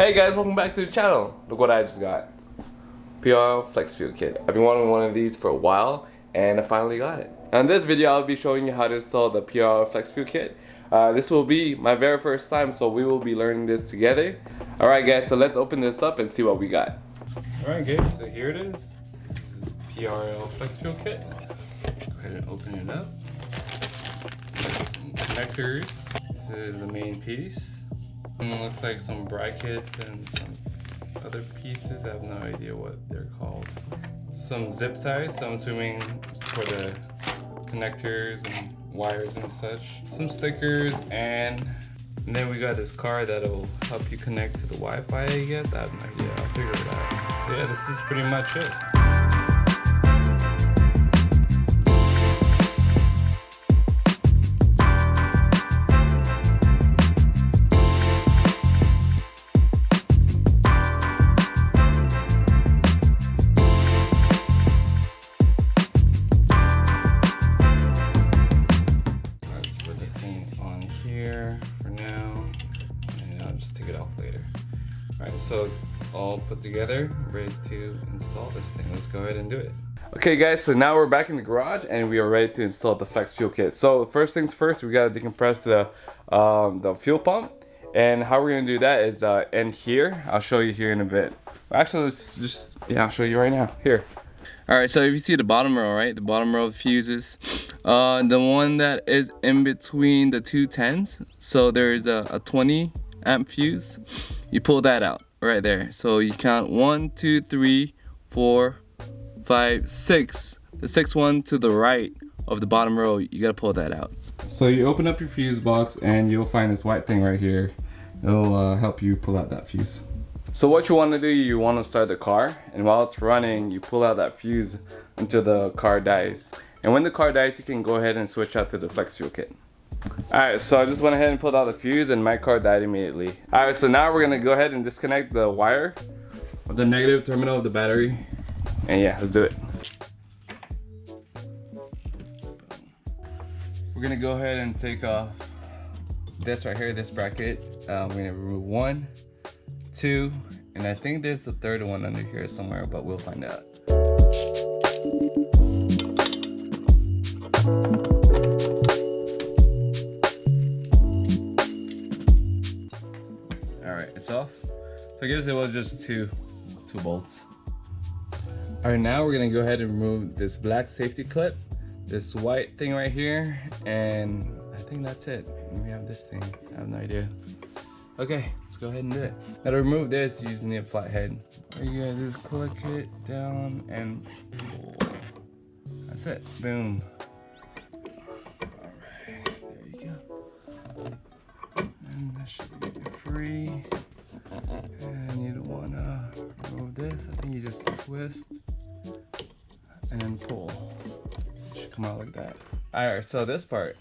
Hey guys, welcome back to the channel. Look what I just got. PRL Flex Fuel kit. I've been wanting one of these for a while and I finally got it. In this video I'll be showing you how to install the PRL Flex Fuel kit. This will be my very first time, so we will be learning this together. Alright guys, so let's open this up and see what we got. Alright guys, so here it is. This is PRL Flex Fuel kit. Go ahead and open it up. Some connectors. This is the main piece. And it looks like some brackets and some other pieces. I have no idea what they're called. Some zip ties, so I'm assuming for the connectors and wires and such. Some stickers, and then we got this card that'll help you connect to the Wi-Fi, I guess. I have no idea, I'll figure it out. So yeah, this is pretty much it. For now, and I'll just take it off later. Alright, so it's all put together, ready to install this thing. Let's go ahead and do it. Okay guys, so now we're back in the garage and we are ready to install the Flex Fuel kit. So first things first, we gotta decompress the fuel pump, and how we're gonna do that is in here. I'll show you here in a bit. Actually, let's I'll show you right now. Here. Alright, so if you see the bottom row, right? The bottom row of fuses. The one that is in between the two 10s. So there's a 20 amp fuse. You pull that out right there. So you count 1, 2, 3, 4, 5, 6. The sixth one to the right of the bottom row, you gotta pull that out. So you open up your fuse box and you'll find this white thing right here. It'll help you pull out that fuse. So what you want to do, you want to start the car, and while it's running, you pull out that fuse until the car dies. And when the car dies, you can go ahead and switch out to the Flex Fuel kit. Alright, so I just went ahead and pulled out the fuse and my car died immediately. Alright, so now we're going to go ahead and disconnect the wire of the negative terminal of the battery. And yeah, let's do it. We're going to go ahead and take off this right here, this bracket. We're going to remove 1, 2, and I think there's a third one under here somewhere, but we'll find out. Alright, it's off. So I guess it was just two bolts. Alright, now we're gonna go ahead and remove this black safety clip, this white thing right here, and I think that's it. And we have this thing, I have no idea. Okay, let's go ahead and do it. Now to remove this, you just need a flat head. All you gotta do is click it down and pull. That's it, boom. Alright, there you go. And that should get you free. And you don't wanna remove this. I think you just twist and then pull. It should come out like that. Alright, so this part,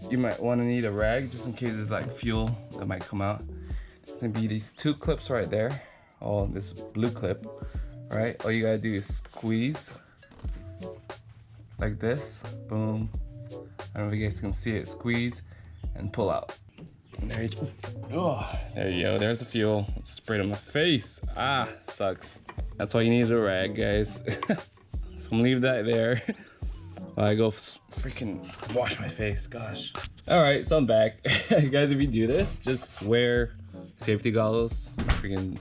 you might wanna need a rag just in case there's like fuel that might come out. It's gonna be these two clips right there. Oh, this blue clip. Alright, all you gotta do is squeeze like this. Boom. I don't know if you guys can see it. Squeeze and pull out. And there you go. Oh, there you go. There's the fuel. Just sprayed on my face. Ah, sucks. That's why you need a rag, guys. So I'm gonna leave that there while I go freaking wash my face. Gosh. Alright, so I'm back. Guys, if you do this, just wear safety goggles. My freaking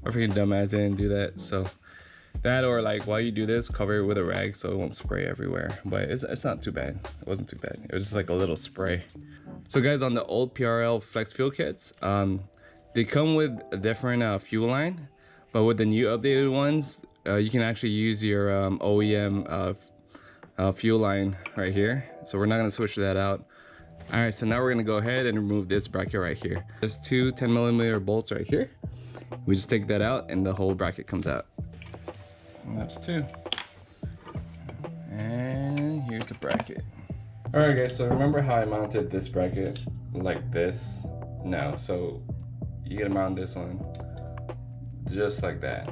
dumbass didn't do that. So that, or like while you do this, cover it with a rag so it won't spray everywhere. But it's not too bad. It wasn't too bad. It was just like a little spray. So guys, on the old PRL Flex Fuel kits, they come with a different fuel line, but with the new updated ones, you can actually use your OEM fuel line right here. So we're not gonna switch that out. All right, so now we're gonna go ahead and remove this bracket right here. There's two 10mm bolts right here. We just take that out and the whole bracket comes out. And that's two. And here's the bracket. All right guys, so remember how I mounted this bracket like this? No, so you gotta mount this one just like that.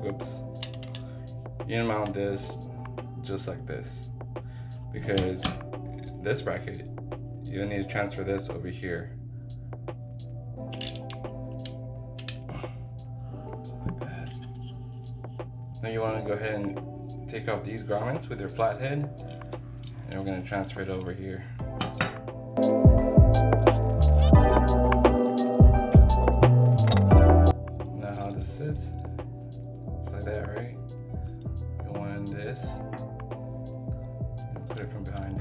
Whoops. You gotta mount this just like this, because this bracket, you need to transfer this over here. Now you want to go ahead and take off these grommets with your flathead, and we're going to transfer it over here. Now how this is, it's like that, right? You want this, and put it from behind.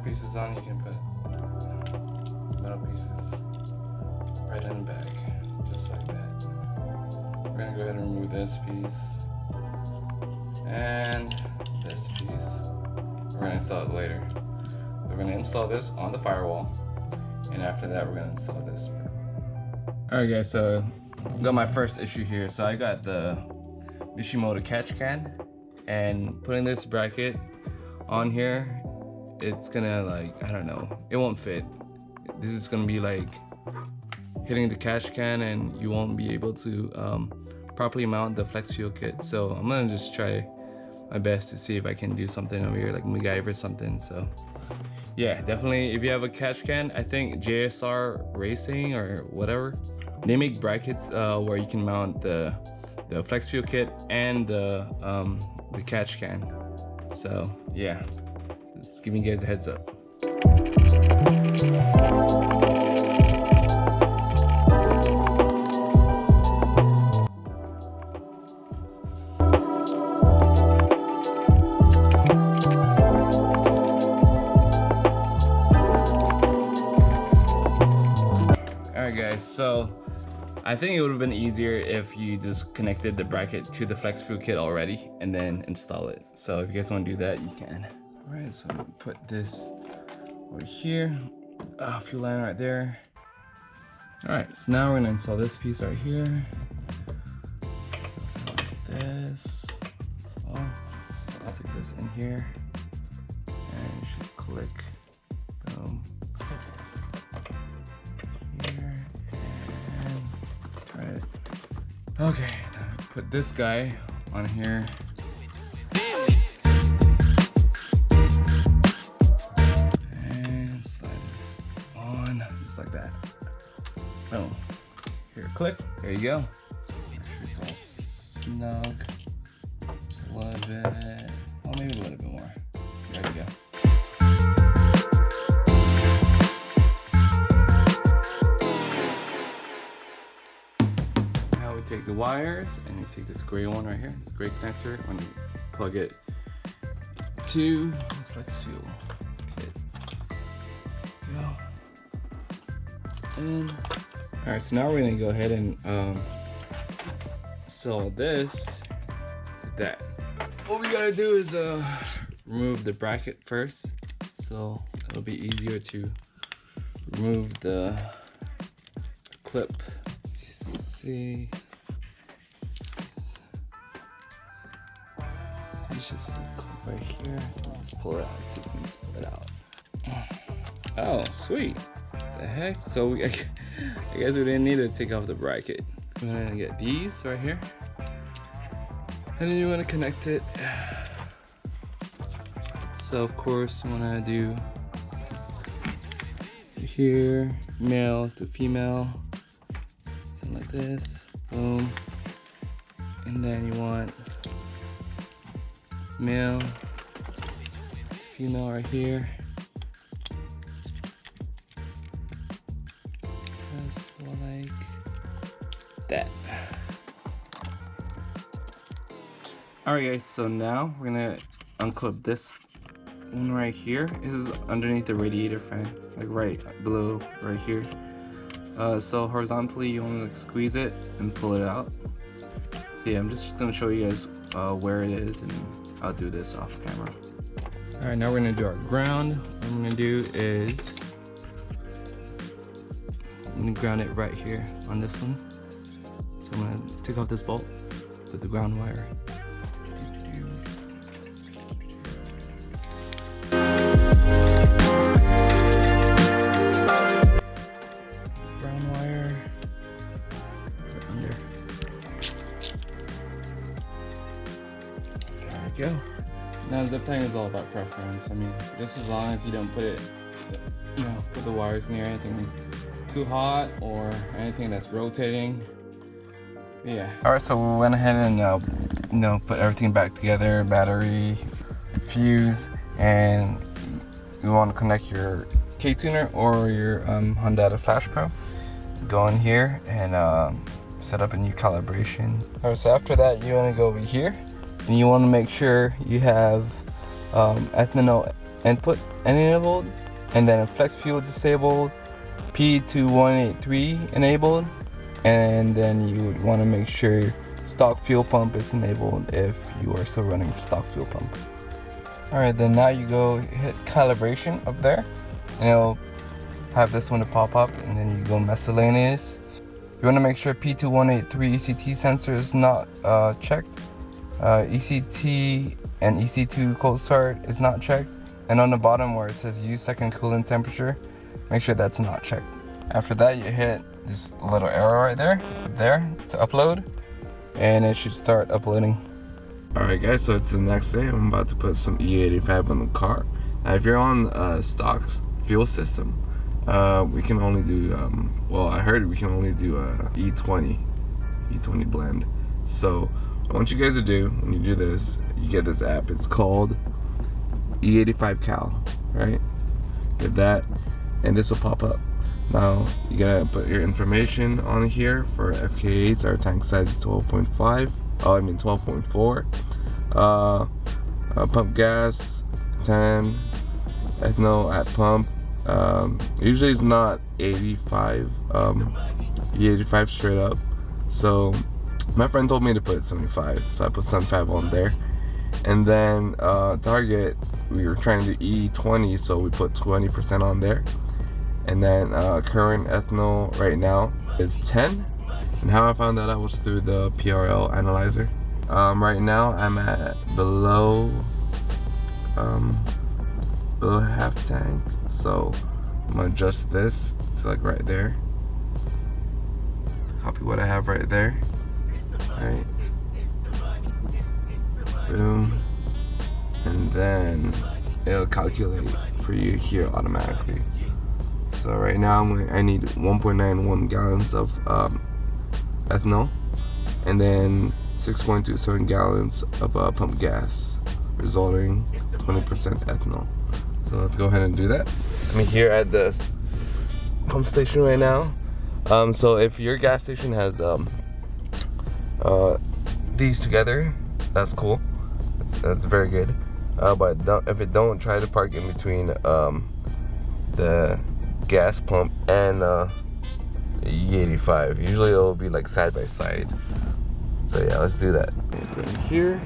Pieces on, you can put metal pieces right in the back, just like that. We're gonna go ahead and remove this piece and this piece. We're gonna install it later. We're gonna install this on the firewall, and after that we're gonna install this. Alright guys, so I've got my first issue here. So I got the Mishimoto catch can, and putting this bracket on here, it's gonna, like, I don't know, it won't fit. This is gonna be like hitting the catch can, and you won't be able to properly mount the Flex Fuel kit. So I'm gonna just try my best to see if I can do something over here, like MacGyver or something. So yeah, definitely if you have a catch can, I think JSR Racing or whatever, they make brackets where you can mount the Flex Fuel kit and the catch can. So yeah, just giving you guys a heads up. Alright guys, so I think it would have been easier if you just connected the bracket to the Flex Fuel kit already and then install it. So if you guys want to do that, you can. Alright, so put this over here, fuel line right there. Alright, so now we're gonna install this piece right here. Like this. Oh, let's stick this in here, and you should click. Boom. Here and right. Okay, now put this guy on here. Just like that. Boom. Here, click. There you go. Make sure it's all snug. Just a little bit. Oh, maybe a little bit more. There you go. Now we take the wires and you take this gray one right here, this gray connector, and you plug it to the Flex Fuel kit. Go. Alright, so now we're gonna go ahead and install this like that. What we gotta do is remove the bracket first, so it'll be easier to remove the clip. Let's see, it's just a clip right here. Let's pull it out. Let's see if we can just pull it out. Oh, sweet. The heck? So I guess we didn't need to take off the bracket. I'm gonna get these right here, and then you want to connect it. So of course you want to do here, male to female, something like this. Boom. And then you want male to female right here. Like that. Alright guys, so now we're gonna unclip this one right here. This is underneath the radiator fan, like right below right here. So horizontally you want to like squeeze it and pull it out. So yeah, I'm just gonna show you guys where it is, and I'll do this off camera. Alright, now we're gonna do our ground. What I'm gonna do is I'm gonna ground it right here on this one. So I'm gonna take off this bolt with the ground wire. Ground wire under. There we go. Now zip tying is all about preference. I mean, just as long as you don't put it, you know, put the wires near anything too hot or anything that's rotating. Yeah. All right, so we went ahead and you know, put everything back together: battery, fuse, and you want to connect your K-tuner or your Honda Flash Pro. Go in here and set up a new calibration. All right, so after that, you want to go over here and you want to make sure you have ethanol input enabled, and then Flex Fuel disabled, P2183 enabled, and then you would want to make sure stock fuel pump is enabled if you are still running stock fuel pump. All right, then now you go hit calibration up there, and it'll have this one to pop up, and then you go miscellaneous. You want to make sure P2183 ECT sensor is not checked. ECT and EC2 cold start is not checked, and on the bottom where it says use second coolant temperature, make sure that's not checked. After that, you hit this little arrow right there to upload, and it should start uploading. Alright guys, so it's the next day. I'm about to put some E85 on the car. Now if you're on stock's fuel system, we can only do well, I heard we can only do E20 blend. So what I want you guys to do when you do this, you get this app. It's called E85 Cal, right? Get that, and this will pop up. Now you gotta put your information on here for FK8s. Our tank size is 12.5. Oh, I mean 12.4. Pump gas 10. Ethanol at pump. Usually it's not 85. E85 straight up. So my friend told me to put 75, so I put 75 on there. And then target, we were trying to do E20, so we put 20% on there. And then current ethanol right now is 10. And how I found that out was through the PRL analyzer. Right now I'm at below half tank, so I'm gonna adjust this to like right there. Copy what I have right there. Right. Boom. And then it'll calculate for you here automatically. So right now I need 1.91 gallons of ethanol, and then 6.27 gallons of pump gas, resulting 20% ethanol. So let's go ahead and do that. I'm here at the pump station right now. So if your gas station has these together, that's cool. That's very good. But if it don't, try to park in between the gas pump and E85. Usually it'll be like side by side. So yeah, let's do that. Right here,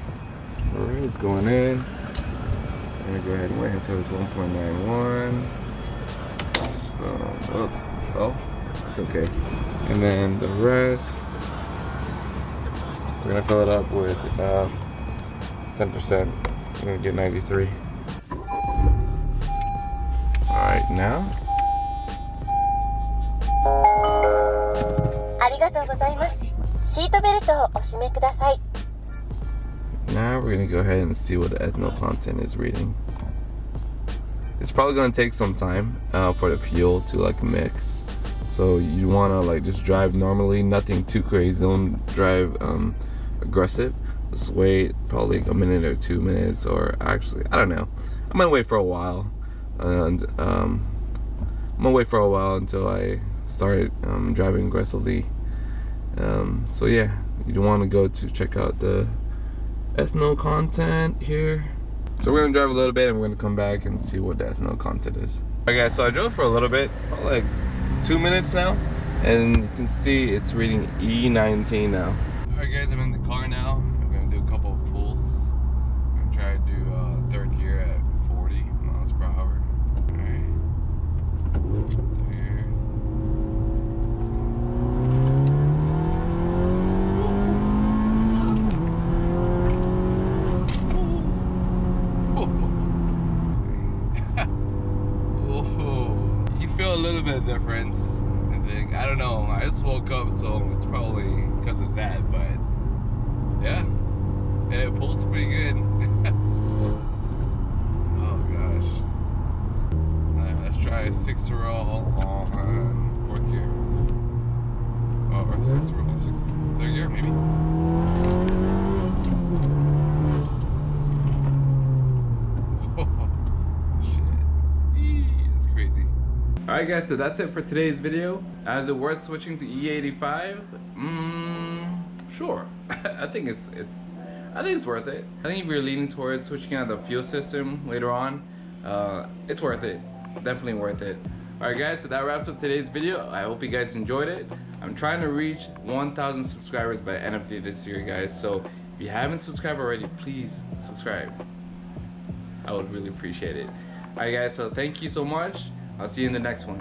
alright, it's going in. I'm gonna go ahead and wait until it's 1.91. Whoops. Oh, it's okay. And then the rest, we're gonna fill it up with 10%. I'm gonna get 93. Alright, now. Now we're gonna go ahead and see what the ethanol content is reading. It's probably gonna take some time for the fuel to like mix. So you wanna like just drive normally, nothing too crazy. Don't drive aggressive. Just wait probably like a minute or 2 minutes, or actually I don't know. I'm gonna wait for a while, and I'm gonna wait for a while until I start driving aggressively. So yeah, you want to go to check out the ethanol content here. So we're gonna drive a little bit and we're gonna come back and see what the ethanol content is. Alright guys, so I drove for a little bit, probably like 2 minutes now, and you can see it's reading E19 now. Alright guys, I'm in the car now. I'm gonna do a couple of pulls. I'm gonna try to do third gear at 40 miles per hour. Alright. There. You feel a little bit of difference, I think. I don't know. I just woke up, so it's probably because of that, but yeah, it pulls pretty good. 6th roll on 4th gear. Oh, or 6th roll on 3rd gear, maybe? Alright guys, so that's it for today's video. Is it worth switching to E85? Sure. I think it's worth it. I think if you're leaning towards switching out the fuel system later on, it's worth it. Definitely worth it. Alright guys, so that wraps up today's video. I hope you guys enjoyed it. I'm trying to reach 1,000 subscribers by the end of this year, guys. So if you haven't subscribed already, please subscribe. I would really appreciate it. Alright guys, so thank you so much. I'll see you in the next one.